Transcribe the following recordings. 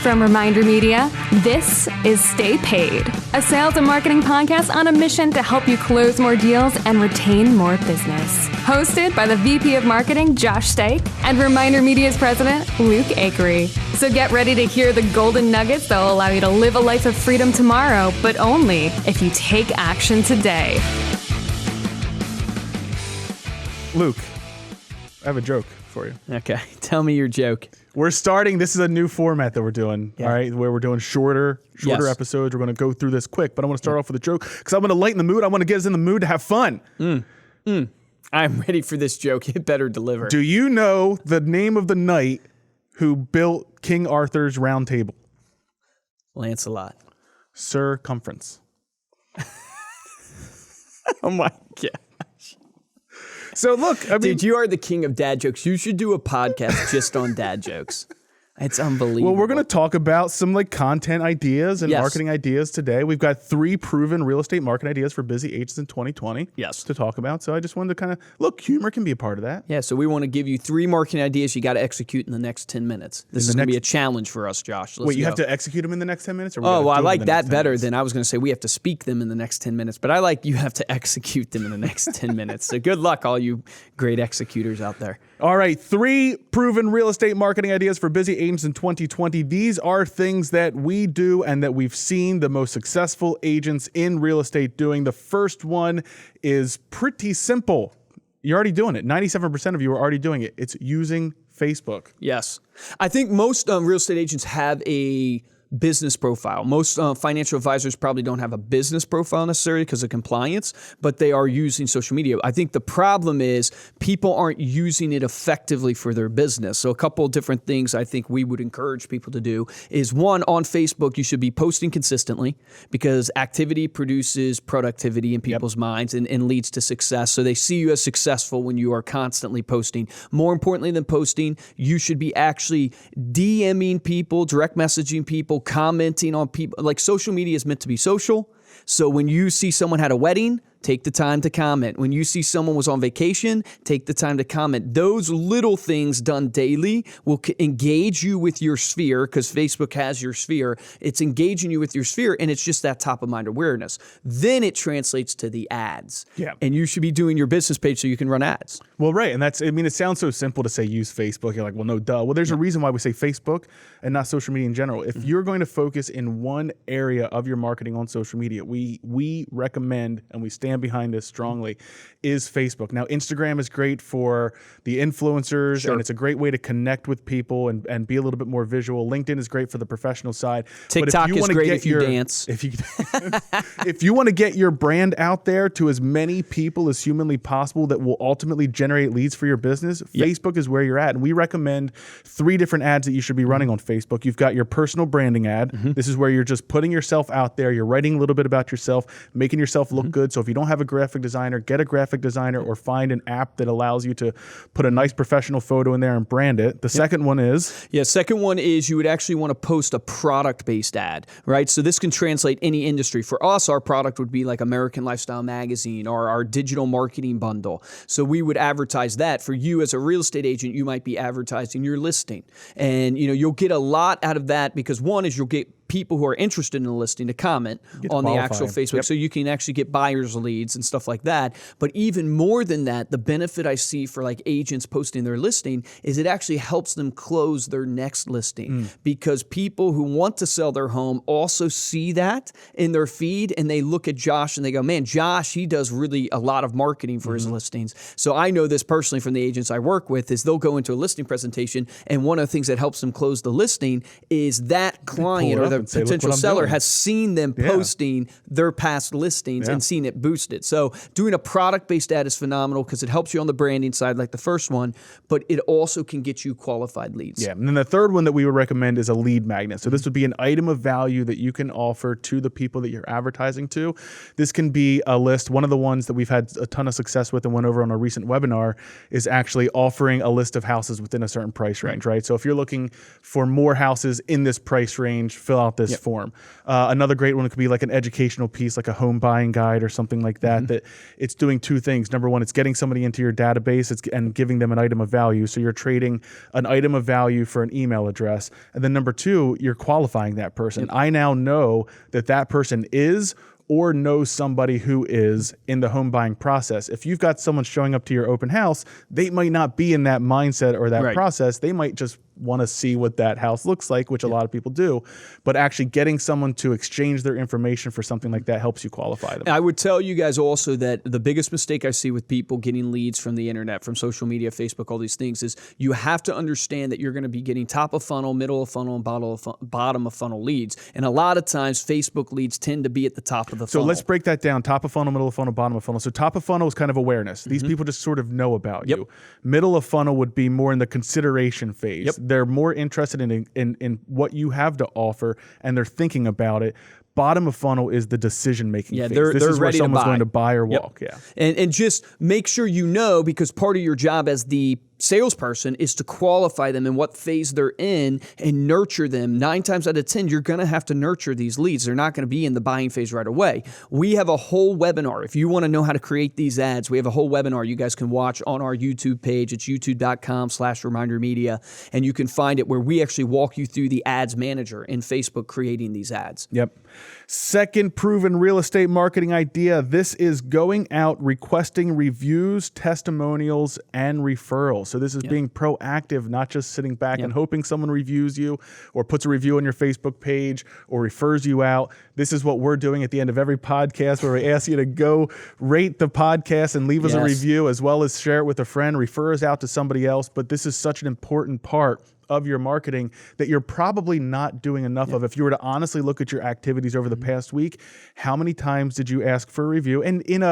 From Reminder Media, this is Stay Paid, a sales and marketing podcast on a mission to help you close more deals and retain more business. Hosted by the VP of Marketing, Josh Steik, and Reminder Media's president, Luke Acree. So get ready to hear the golden nuggets that will allow you to live a life of freedom tomorrow, but only if you take action today. Luke, I have a joke for you. Okay, tell me your joke. We're starting, this is a new format that we're doing, all right, where we're doing shorter Yes. episodes. We're going to go through this quick, but I want to start off with a joke because I want to lighten the mood. I want to get us in the mood to have fun. I'm ready for this joke. It better deliver. Do you know the name of the knight who built King Arthur's round table? Lancelot. Circumference. Oh my God. So look, I mean, Dude, you are the king of dad jokes. You should do a podcast just on dad jokes. It's unbelievable. well, we're going to talk about some like content ideas and Yes. marketing ideas today. We've got 3 proven real estate marketing ideas for busy agents in 2020 Yes. to talk about. So I just wanted to kind of, look, humor can be a part of that. Yeah, so we want to give you 3 marketing ideas you got to execute in the next 10 minutes. This is going to be a challenge for us, Josh. Let's Wait, you go. have to execute them in the next 10 minutes? Or we Oh, gotta well, I do them in like the that next 10 better minutes? than I was going to say we have to speak them in the next 10 minutes, but I like you have to execute them in the next 10 minutes. So good luck, all you great executors out there. All right, 3 proven real estate marketing ideas for busy agents in 2020. These are things that we do and that we've seen the most successful agents in real estate doing. The first one is pretty simple. You're already doing it. 97% of you are already doing it. It's using Facebook. Yes. I think most real estate agents have a business profile. Most financial advisors probably don't have a business profile necessarily because of compliance, but they are using social media. I think the problem is people aren't using it effectively for their business. So a couple of different things I think we would encourage people to do is, one, on Facebook, you should be posting consistently because activity produces productivity in people's minds and leads to success. So they see you as successful when you are constantly posting. More importantly than posting, you should be actually DMing people, direct messaging people, commenting on people. Like, social media is meant to be social. So when you see someone had a wedding, take the time to comment. When you see someone was on vacation, take the time to comment. Those little things done daily will engage you with your sphere, because Facebook has your sphere. It's engaging you with your sphere, and it's just that top of mind awareness. Then it translates to the ads. Yeah. And you should be doing your business page so you can run ads. Well, right. And that's, I mean, it sounds so simple to say use Facebook. You're like, well, no, duh. Well, there's a reason why we say Facebook and not social media in general. If you're going to focus in one area of your marketing on social media, we recommend, and we stand behind this strongly, is Facebook. Now, Instagram is great for the influencers, and it's a great way to connect with people and be a little bit more visual. LinkedIn is great for the professional side. TikTok is great if you dance. If you want to get your brand out there to as many people as humanly possible that will ultimately generate leads for your business, Facebook is where you're at. And we recommend 3 different ads that you should be running on Facebook. You've got your personal branding ad. This is where you're just putting yourself out there. You're writing a little bit about yourself, making yourself look good. So if you don't have a graphic designer, get a graphic designer or find an app that allows you to put a nice professional photo in there and brand it. The second one is? Yeah, second one is you would actually want to post a product-based ad, right? So this can translate any industry. For us, our product would be like American Lifestyle Magazine or our digital marketing bundle. So we would advertise that. For you as a real estate agent, you might be advertising your listing. And you'll get a lot out of that because, one is you'll get people who are interested in the listing to comment on the actual Facebook. So you can actually get buyers leads and stuff like that. But even more than that, the benefit I see for like agents posting their listing is it actually helps them close their next listing because people who want to sell their home also see that in their feed and they look at Josh and they go, man, Josh, he does really a lot of marketing for his listings. So I know this personally from the agents I work with is they'll go into a listing presentation and one of the things that helps them close the listing is that client or the potential seller has seen them posting their past listings and seen it boosted. So doing a product-based ad is phenomenal because it helps you on the branding side like the first one, but it also can get you qualified leads. Yeah, and then the third one that we would recommend is a lead magnet. So this would be an item of value that you can offer to the people that you're advertising to. This can be a list. One of the ones that we've had a ton of success with and went over on a recent webinar is actually offering a list of houses within a certain price range, right? So if you're looking for more houses in this price range, fill out out this form. Another great one could be like an educational piece, like a home buying guide or something like that, that it's doing two things. Number one, it's getting somebody into your database and giving them an item of value. So you're trading an item of value for an email address. And then number two, you're qualifying that person. I now know that that person is or know somebody who is in the home buying process. If you've got someone showing up to your open house, they might not be in that mindset or that process. They might just want to see what that house looks like, which a lot of people do. But actually getting someone to exchange their information for something like that helps you qualify them. I would tell you guys also that the biggest mistake I see with people getting leads from the internet, from social media, Facebook, all these things, is you have to understand that you're going to be getting top of funnel, middle of funnel, and bottom of funnel leads. And a lot of times Facebook leads tend to be at the top of the funnel. So let's break that down. Top of funnel, middle of funnel, bottom of funnel. So top of funnel is kind of awareness. These people just sort of know about you. Middle of funnel would be more in the consideration phase. They're more interested in what you have to offer, and they're thinking about it. Bottom of funnel is the decision-making phase. This is where someone's going to buy or walk. And just make sure you know, because part of your job as the salesperson is to qualify them in what phase they're in and nurture them. 9 times out of 10, you're going to have to nurture these leads. They're not going to be in the buying phase right away. We have a whole webinar. If you want to know how to create these ads, we have a whole webinar you guys can watch on our YouTube page. It's youtube.com/ReminderMedia. And you can find it where we actually walk you through the ads manager in Facebook creating these ads. Second proven real estate marketing idea. This is going out requesting reviews, testimonials, and referrals. So this is being proactive, not just sitting back and hoping someone reviews you or puts a review on your Facebook page or refers you out. This is what we're doing at the end of every podcast, where we ask you to go rate the podcast and leave us a review, as well as share it with a friend, refer us out to somebody else. But this is such an important part of your marketing that you're probably not doing enough of. If you were to honestly look at your activities over the past week, how many times did you ask for a review? And in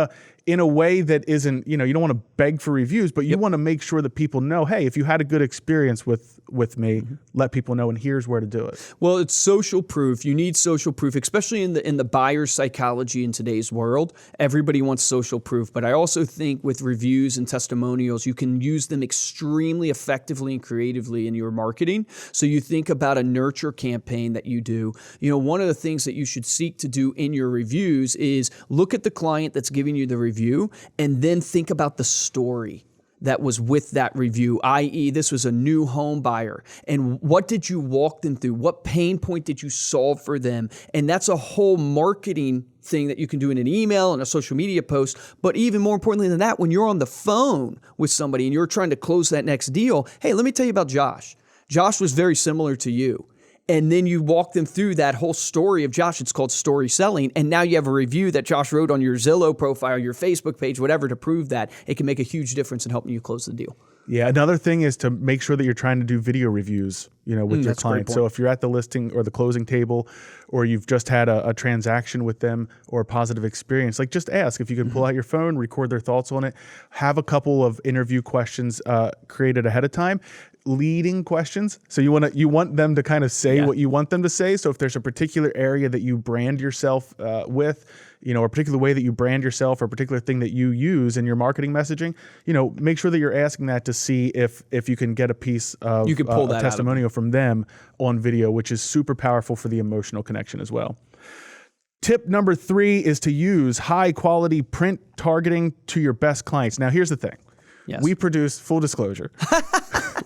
a way that isn't, you don't want to beg for reviews, but you want to make sure that people know, hey, if you had a good experience with me, let people know, and here's where to do it. Well, it's social proof. You need social proof, especially in the buyer's psychology in today's world. Everybody wants social proof, but I also think with reviews and testimonials, you can use them extremely effectively and creatively in your marketing. So you think about a nurture campaign that you do. One of the things that you should seek to do in your reviews is look at the client that's giving you the review and then think about the story that was with that review, i.e. this was a new home buyer. And what did you walk them through? What pain point did you solve for them? And that's a whole marketing thing that you can do in an email and a social media post. But even more importantly than that, when you're on the phone with somebody and you're trying to close that next deal, hey, let me tell you about Josh. Josh was very similar to you. And then you walk them through that whole story of Josh. It's called story selling. And now you have a review that Josh wrote on your Zillow profile, your Facebook page, whatever, to prove that. It can make a huge difference in helping you close the deal. Yeah, another thing is to make sure that you're trying to do video reviews, with your client. So if you're at the listing or the closing table, or you've just had a transaction with them or a positive experience, like just ask if you can pull out your phone, record their thoughts on it, have a couple of interview questions created ahead of time. Leading questions. So you want them to kind of say what you want them to say. So if there's a particular area that you brand yourself with, or a particular way that you brand yourself, or a particular thing that you use in your marketing messaging, make sure that you're asking that to see if you can get a piece of you can pull a testimonial from them on video, which is super powerful for the emotional connection as well. Tip number 3 is to use high quality print targeting to your best clients. Now, here's the thing. We produce, full disclosure,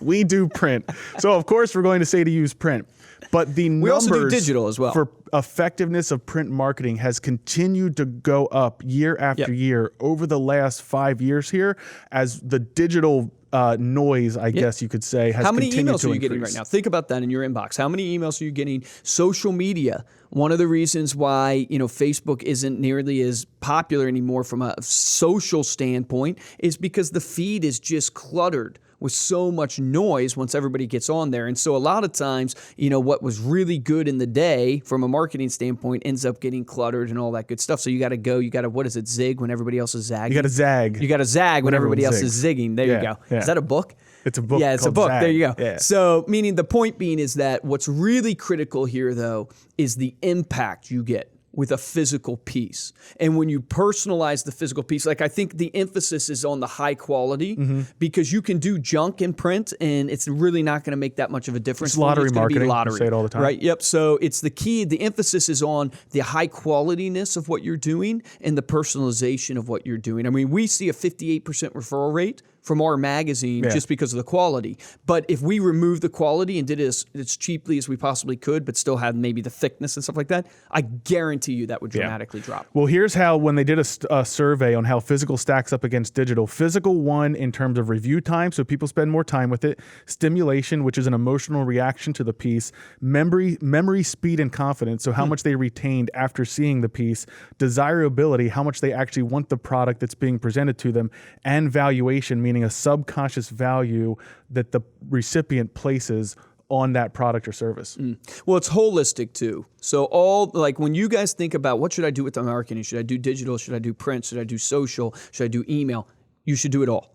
we do print. So, of course, we're going to say to use print. But the we numbers also do digital as well. For effectiveness of print marketing has continued to go up year after year over the last 5 years here, as the digital noise, I guess you could say, has continued to increase. How many emails are you getting right now? Think about that in your inbox. How many emails are you getting? Social media. One of the reasons why Facebook isn't nearly as popular anymore from a social standpoint is because the feed is just cluttered with so much noise once everybody gets on there. And so a lot of times, what was really good in the day from a marketing standpoint ends up getting cluttered and all that good stuff. So you got to, what is it, zig when everybody else is zagging? You got to zag. You got to zag when everybody else is zigging. There you go. Yeah. Is that a book? It's a book. Yeah, it's a book. Zag. There you go. Yeah. So, meaning the point being is that what's really critical here, though, is the impact you get with a physical piece. And when you personalize the physical piece, like I think the emphasis is on the high quality because you can do junk in print and it's really not going to make that much of a difference. It's lottery marketing. Be lottery, you say it all the time. Right? Yep. So it's the key. The emphasis is on the high qualityness of what you're doing and the personalization of what you're doing. I mean, we see a 58% referral rate from our magazine just because of the quality. But if we remove the quality and did it as cheaply as we possibly could, but still had maybe the thickness and stuff like that, I guarantee you that would dramatically drop. Well, here's how, when they did a survey on how physical stacks up against digital, physical won in terms of review time, so people spend more time with it, stimulation, which is an emotional reaction to the piece, memory, speed, and confidence, so how much they retained after seeing the piece, desirability, how much they actually want the product that's being presented to them, and valuation, meaning a subconscious value that the recipient places on that product or service. Well, it's holistic too. So all, like when you guys think about what should I do with the marketing, should I do digital, should I do print, should I do social, should I do email? You should do it all.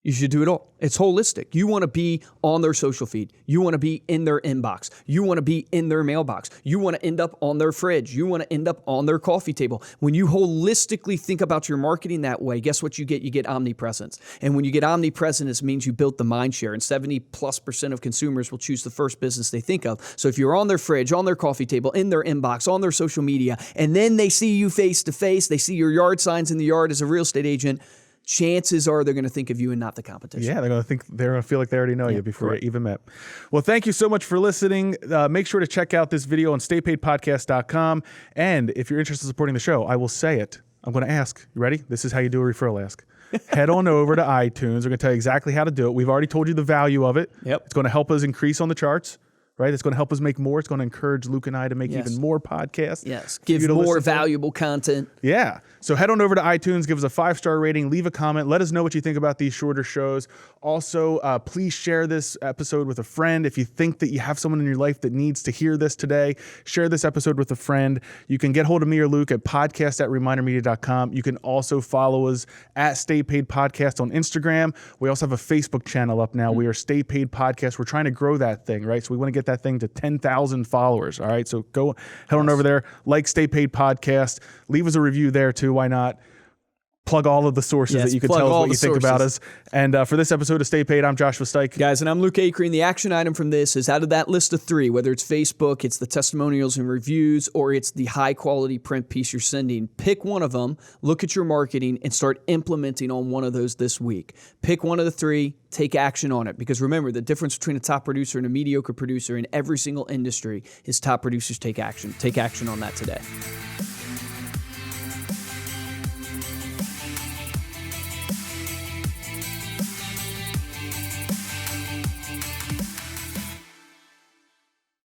You should do it all. It's holistic. You want to be on their social feed. You want to be in their inbox. You want to be in their mailbox. You want to end up on their fridge. You want to end up on their coffee table. When you holistically think about your marketing that way, guess what you get? You get omnipresence. And when you get omnipresence, it means you built the mind share. And 70+% of consumers will choose the first business they think of. So if you're on their fridge, on their coffee table, in their inbox, on their social media, and then they see you face to face, they see your yard signs in the yard as a real estate agent, chances are they're going to think of you and not the competition. Yeah, they're going to feel like they already know you before you even met. Well, thank you so much for listening. Make sure to check out this video on staypaidpodcast.com. And if you're interested in supporting the show, I will say it. I'm going to ask. You ready? This is how you do a referral ask. Head on over to iTunes. We're going to tell you exactly how to do it. We've already told you the value of it. Yep. It's going to help us increase on the charts. Right? It's going to help us make more. It's going to encourage Luke and I to make even more podcasts. Yes. Give more valuable content. Yeah. So head on over to iTunes, give us a 5-star rating, leave a comment. Let us know what you think about these shorter shows. Also, please share this episode with a friend. If you think that you have someone in your life that needs to hear this today, share this episode with a friend. You can get hold of me or Luke at podcast@remindermedia.com. You can also follow us at Stay Paid Podcast on Instagram. We also have a Facebook channel up now. We are Stay Paid Podcast. We're trying to grow that thing, right? So we want to get that thing to 10,000 followers. All right. So go head on over there, like Stay Paid Podcast, leave us a review there too. Why not? Plug all of the sources that you can tell us what you think about us. And for this episode of Stay Paid, I'm Joshua Stike. Guys, and I'm Luke Acree. And the action item from this is out of that list of 3, whether it's Facebook, it's the testimonials and reviews, or it's the high quality print piece you're sending, pick one of them, look at your marketing, and start implementing on one of those this week. Pick one of the 3, take action on it. Because remember, the difference between a top producer and a mediocre producer in every single industry is top producers take action. Take action on that today.